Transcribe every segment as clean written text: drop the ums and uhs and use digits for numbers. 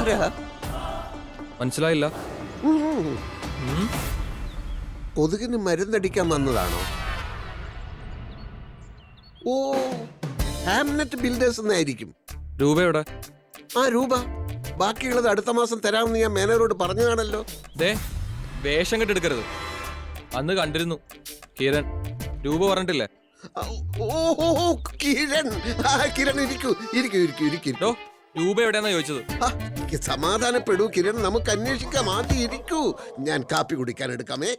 ആരാ? മനസ്സിലായില്ല. കൊതുകിന് മരുന്നടിക്കാൻ വന്നതാണോ? ഓ, ഹാംനെറ്റ് ബിൽഡേഴ്സ് എന്നായിരിക്കും. രൂപ എവിടെ? ആ രൂപ ബാക്കിയുള്ളത് അടുത്ത മാസം തരാമെന്ന് ഞാൻ മാനേജറോട് പറഞ്ഞതാണല്ലോ. ദേ വേഷം കെട്ടെടുക്കരുത്. അന്ന് കണ്ടിരുന്നു കിരൺ. രൂപ പറഞ്ഞിട്ടില്ലേ? ഓ കിരൺ, കിരൺ ഇരിക്കൂ ഇരിക്കൂ ഇരിക്കൂ ഇരിക്കൂ. രൂപ എവിടെയാന്നാ ചോദിച്ചത്. സമാധാനപ്പെടൂ കിരൺ, നമുക്ക് അന്വേഷിക്കാം. ആദ്യം ഇരിക്കൂ, ഞാൻ കാപ്പി കുടിക്കാൻ എടുക്കാമേ.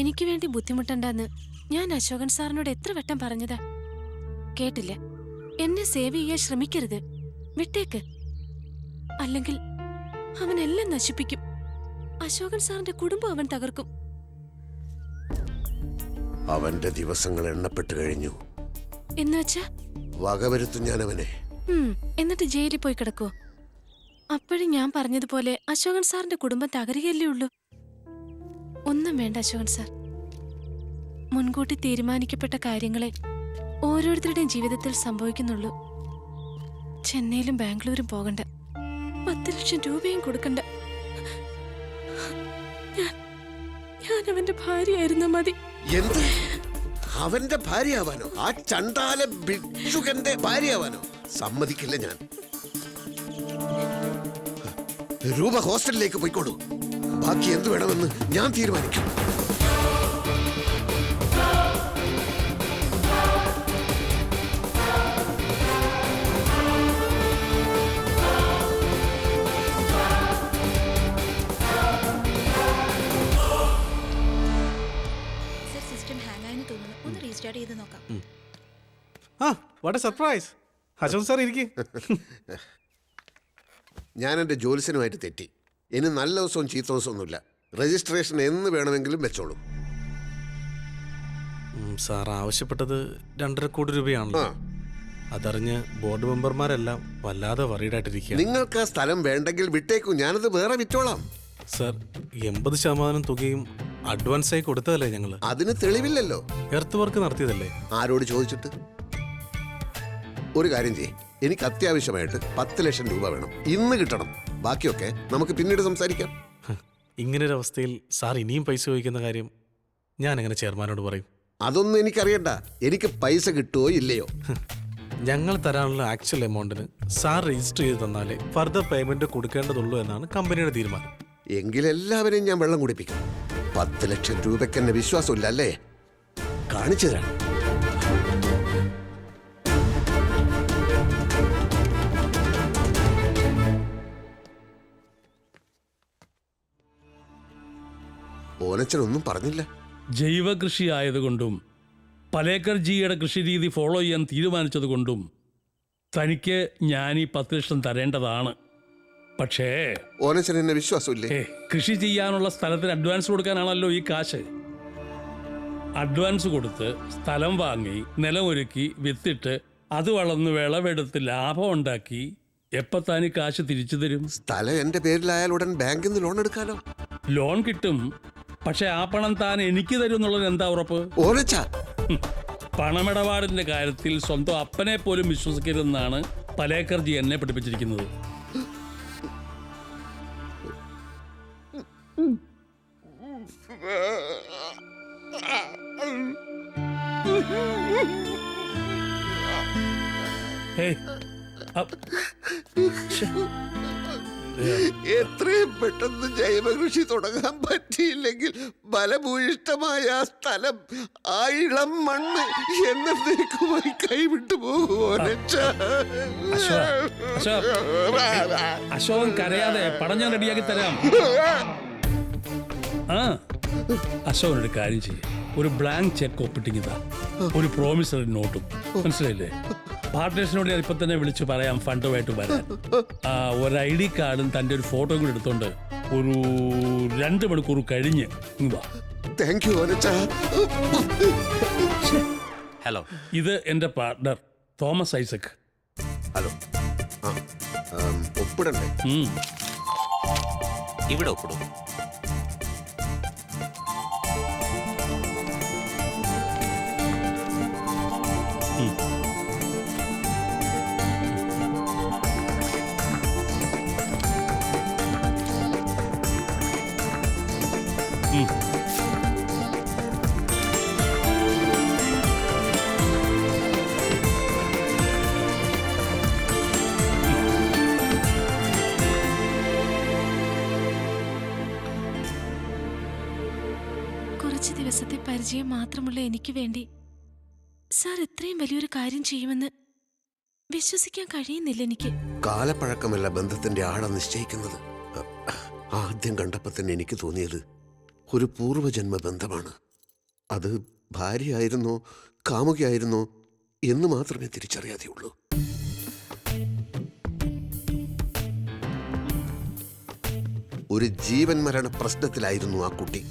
എനിക്ക് വേണ്ടി ബുദ്ധിമുട്ടണ്ടെന്ന് ഞാൻ അശോകൻ സാറിനോട് എത്ര വട്ടം പറഞ്ഞതാ. കേട്ടില്ല. എന്നെ സേവ് ചെയ്യാൻ ശ്രമിക്കരുത്, വിട്ടേക്ക്. അല്ലെങ്കിൽ അവനെല്ലാം നശിപ്പിക്കും. അശോകൻ സാറിന്റെ കുടുംബം അവൻ തകർക്കും. അവന്റെ ദിവസങ്ങൾ എണ്ണപ്പെട്ട് കഴിഞ്ഞു. എന്നുവെച്ചാ വകവരുത്തും ഞാൻ അവനെ. എന്നിട്ട് ജയിലിൽ പോയി കിടക്കുവോ? അപ്പോഴും ഞാൻ പറഞ്ഞതുപോലെ അശോകൻ സാറിന്റെ കുടുംബം തകരുകയല്ലേ ഉള്ളൂ. ഒന്നും വേണ്ട അശോകൻ സാർ. മുൻകൂട്ടി തീരുമാനിക്കപ്പെട്ട കാര്യങ്ങളെ ഓരോരുത്തരുടെയും ജീവിതത്തിൽ സംഭവിക്കുന്നുള്ളൂ. ചെന്നൈയിലും ബാംഗ്ലൂരും പോകണ്ട, 10 ലക്ഷം രൂപയും കൊടുക്കണ്ട. ഞാൻ അവന്റെ ഭാര്യയായിരുന്ന മതി. എന്ത്? അവന്റെ ഭാര്യയാവാനോ? ആ ചണ്ടാല ഭിക്ഷുകന്റെ ഭാര്യയാവാനോ? സമ്മതിക്കില്ല ഞാൻ. രൂപ ഹോസ്റ്റലിലേക്ക് പോയിക്കോളൂ. ബാക്കി എന്ത് വേണമെന്ന് ഞാൻ തീരുമാനിക്കും. സിസ്റ്റം ഹാങ് ആയെന്ന് തോന്നുന്നു. ഒന്ന് റീസ്റ്റാർട്ട് ചെയ്ത് നോക്കാം. What A surprise. Ashok sir ഇരിക്ക്. ഞാൻ എൻ്റെ ജോലിസിനുമായിട്ട് തെറ്റി. ഇനി നല്ല ദിവസവും ചീത്ത ദിവസമൊന്നുമില്ല. രജിസ്ട്രേഷൻ എന്ന് വേണമെങ്കിലും വെച്ചോളൂ. സാർ ആവശ്യപ്പെട്ടത് 2.5 കോടി രൂപയാണല്ലോ. അതറിഞ്ഞ് ബോർഡ് മെമ്പർമാരെല്ലാം വല്ലാതെ വറീഡായിട്ടിരിക്കുക. നിങ്ങൾക്ക് ആ സ്ഥലം വേണ്ടെങ്കിൽ വിട്ടേക്കൂ, ഞാനത് വേറെ വിറ്റോളാം. സാർ 80% തുകയും അഡ്വാൻസായി കൊടുത്തതല്ലേ ഞങ്ങൾ? അതിന് തെളിവില്ലല്ലോ. Earth work നടത്തിയതല്ലേ? ആരോട് ചോദിച്ചിട്ട്? ഒരു കാര്യം ചെയ്യ്, എനിക്ക് അത്യാവശ്യമായിട്ട് 10 ലക്ഷം രൂപ വേണം. ഇന്ന് കിട്ടണം. ബാക്കിയൊക്കെ നമുക്ക് പിന്നീട് സംസാരിക്കാം. ഇങ്ങനൊരവസ്ഥയിൽ സാർ ഇനിയും പൈസ ചോദിക്കുന്ന കാര്യം ഞാൻ എങ്ങനെ ചെയർമാനോട് പറയും? അതൊന്നും എനിക്കറിയണ്ട. എനിക്ക് പൈസ കിട്ടുമോ ഇല്ലയോ? ഞങ്ങൾ തരാനുള്ള ആക്ച്വൽ എമൗണ്ടിന് സാർ രജിസ്റ്റർ ചെയ്ത് തന്നാലേ ഫർദർ പേയ്മെന്റ് കൊടുക്കേണ്ടതുള്ളൂ എന്നാണ് കമ്പനിയുടെ തീരുമാനം. എങ്കിലെല്ലാവരെയും ഞാൻ വെള്ളം കുടിപ്പിക്കും. 10 ലക്ഷം രൂപയ്ക്ക് എന്നെ വിശ്വാസമില്ല അല്ലേ? കാണിച്ചു തരാം. ഓനച്ചനൊന്നും പറഞ്ഞില്ല. ജൈവ കൃഷി ആയതുകൊണ്ടും പലേക്കർജിയുടെ കൃഷിരീതി ഫോളോ ചെയ്യാൻ തീരുമാനിച്ചതുകൊണ്ടും തനിക്ക് ഞാൻ ഈ 10 ലക്ഷം തരേണ്ടതാണ്. പക്ഷേ ഓനച്ചൻ എന്നെ വിശ്വാസമില്ലേ? കൃഷി ചെയ്യാനുള്ള സ്ഥലത്തിന് അഡ്വാൻസ് കൊടുക്കാനാണല്ലോ ഈ കാശ്. അഡ്വാൻസ് കൊടുത്ത് സ്ഥലം വാങ്ങി നിലമൊരുക്കി വിത്തിട്ട് അത് വളർന്ന് വിളവെടുത്ത് ലാഭം ഉണ്ടാക്കി എപ്പത്താൻ ഈ കാശ് തിരിച്ചു തരും? സ്ഥലം എന്റെ പേരിലായാൽ ഉടൻ ബാങ്കിൽ നിന്ന് ലോൺ എടുക്കാലോ. ലോൺ കിട്ടും, പക്ഷെ ആ പണം താൻ എനിക്ക് തരും എന്നുള്ളത് എന്താ ഉറപ്പ്? ഓനച്ച പണമിടപാടിന്റെ കാര്യത്തിൽ സ്വന്തം അപ്പനെ പോലും വിശ്വസിക്കരുതെന്നാണ് പലേക്കർജി എന്നെ പഠിപ്പിച്ചിരിക്കുന്നത്. ഹേയ്, എത്രയും പെട്ടെന്ന് ജൈവകൃഷി തുടങ്ങാൻ പറ്റിയില്ലെങ്കിൽ ബലഭൂയിഷ്ടമായ ആ സ്ഥലം, ആ ഇളം മണ്ണ് എന്നേക്കുമായി കൈവിട്ടു അശോകൻ കരയാതെ പടം ഞാൻ റെഡിയാക്കി തരാം. ആ അശോകൻ ഒരു കാര്യം ചെയ്യും, ഒരു ബ്ലാങ്ക് ചെക്ക് ഒപ്പിട്ടിങ്ങിതാ, ഒരു പ്രോമിസറി നോട്ടും. മനസ്സിലായില്ലേ? പാർട്ട്നേഴ്സിനോട് ഞാൻ ഇപ്പൊ തന്നെ വിളിച്ചു പറയാം ഫണ്ടുമായിട്ട് വരാൻ. ഒരു ID കാർഡും തന്റെ ഒരു ഫോട്ടോയും കൂടി എടുത്തോണ്ട് ഒരു 2 മണിക്കൂർ കഴിഞ്ഞ് വാ. Thank you അനച്ചാ. ഹലോ, ഇത് എന്റെ പാർട്ട്ണർ തോമസ് ഐസക്. ഹലോ. ഒപ്പിടണ്ടേ? ഇവിടെ ഒപ്പിടും. കുറച്ച് ദിവസത്തെ പരിചയം മാത്രമുള്ള എനിക്ക് വേണ്ടി സാർ ഇത്രയും വലിയൊരു കാര്യം ചെയ്യുമെന്ന് വിശ്വസിക്കാൻ കഴിയുന്നില്ല എനിക്ക്. കാലപ്പഴക്കമല്ല ബന്ധത്തിന്റെ ആഴം നിശ്ചയിക്കുന്നത്. ആദ്യം കണ്ടപ്പോൾ തന്നെ എനിക്ക് തോന്നിയത് ഒരു പൂർവ്വജന്മ ബന്ധമാണ്. അത് ഭാര്യയായിരുന്നോ കാമുകയായിരുന്നോ എന്ന് മാത്രമേ തിരിച്ചറിയാതെ ഉള്ളൂ. ഒരു ജീവൻ മരണ പ്രശ്നത്തിലായിരുന്നു ആ കുട്ടി.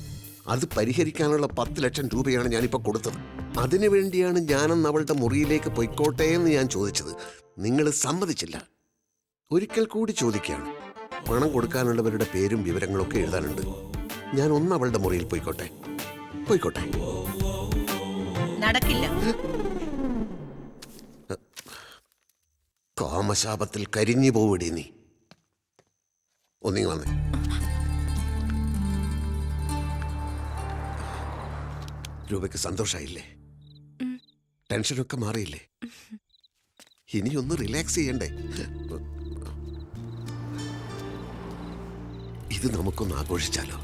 അത് പരിഹരിക്കാനുള്ള 10 ലക്ഷം രൂപയാണ് ഞാനിപ്പോൾ കൊടുത്തത്. അതിനുവേണ്ടിയാണ് ഞാനന്ന് അവളുടെ മുറിയിലേക്ക് പൊയ്ക്കോട്ടെ എന്ന് ഞാൻ ചോദിച്ചത്. നിങ്ങൾ സമ്മതിച്ചില്ല. ഒരിക്കൽ കൂടി ചോദിക്കുകയാണ്. പണം കൊടുക്കാനുള്ളവരുടെ പേരും വിവരങ്ങളൊക്കെ എഴുതാനുണ്ട്. ഞാൻ ഒന്ന് അവളുടെ മുറിയിൽ പോയിക്കോട്ടെ. നടക്കില്ല. കാമശാപത്തിൽ കരിഞ്ഞു പോവിടി നീ. ഒന്നിങ്ങി വന്നേ. രൂപയ്ക്ക് സന്തോഷായില്ലേ? ടെൻഷനൊക്കെ മാറിയില്ലേ? ഇനിയൊന്ന് റിലാക്സ് ചെയ്യണ്ടേ? ഇത് നമുക്കൊന്ന് ആഘോഷിച്ചാലോ?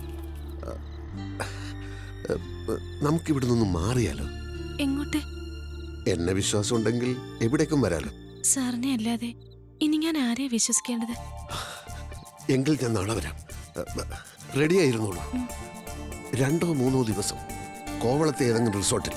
നമുക്കിവിടെ നിന്ന് മാറിയാലോ? എങ്ങോട്ട്? എന്നെ വിശ്വാസം ഉണ്ടെങ്കിൽ എവിടേക്കും വരാലോ. സാറിനെ അല്ലാതെ ഇനി ഞാൻ ആരെയാ വിശ്വസിക്കേണ്ടത്? എങ്കിൽ ഞാൻ നാളെ വരാം. റെഡി ആയിരുന്നോളൂ. 2 or 3 ദിവസം കോവളത്തെ ഏതെങ്കിലും റിസോർട്ടിൽ